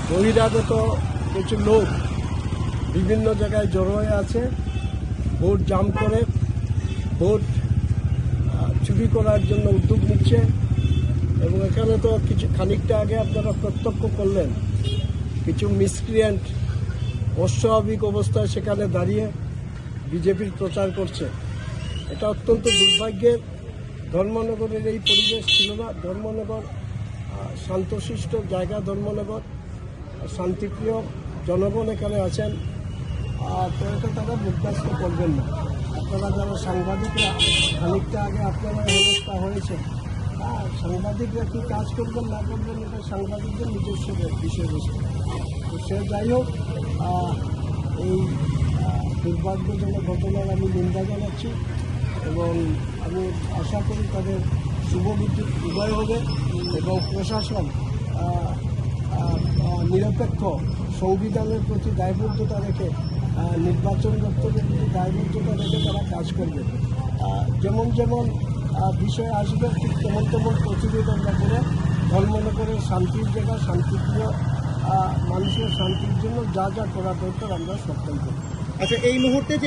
বহিরাগত কিছু লোক বিভিন্ন জায়গায় জড়ো হয়ে আছে, ভোট জাম করে ভোট চুরি করার জন্য উদ্যোগ নিচ্ছে। এবং এখানে তো কিছু খানিকটা আগে আপনারা প্রত্যক্ষ করলেন, কিছু মিসক্রিয়েন্ট অস্বাভাবিক অবস্থায় সেখানে দাঁড়িয়ে বিজেপির প্রচার করছে। এটা অত্যন্ত দুর্ভাগ্যের। ধর্মনগরের এই পরিবেশ ছিল না। ধর্মনগর শান্তশিষ্ট জায়গা, ধর্মনগর শান্তিপ্রিয় জনগণ এখানে আছেন। তো এটা তারা বরদাস্ত করবেন না। আপনারা যারা সাংবাদিকরা, খানিকটা আগে আপনারা হেনস্থা হয়েছে, সাংবাদিকরা কি কাজ করবেন না করবেন এটা সাংবাদিকদের নিজস্ব বিষয়বস্তু। তো সে যাই হোক, এই দুর্ভাগ্যজনক ঘটনার আমি নিন্দা জানাচ্ছি এবং আমি আশা করি তাদের শুভবুদ্ধি উদয় হবে এবং প্রশাসন নিরপেক্ষ সংবিধানের প্রতি দায়বদ্ধতা রেখে, নির্বাচন দপ্তরের প্রতি দায়বদ্ধতা রেখে তারা কাজ করবে। যেমন যেমন বিষয় আসবে ঠিক তেমন তেমন প্রতিবেদন করে ধর্মনগরের শান্তির জায়গা, শান্তিপ্রিয় মানুষের শান্তির জন্য যা যা করা দরকার আমরা সবটাই করব। আচ্ছা, এই মুহূর্তে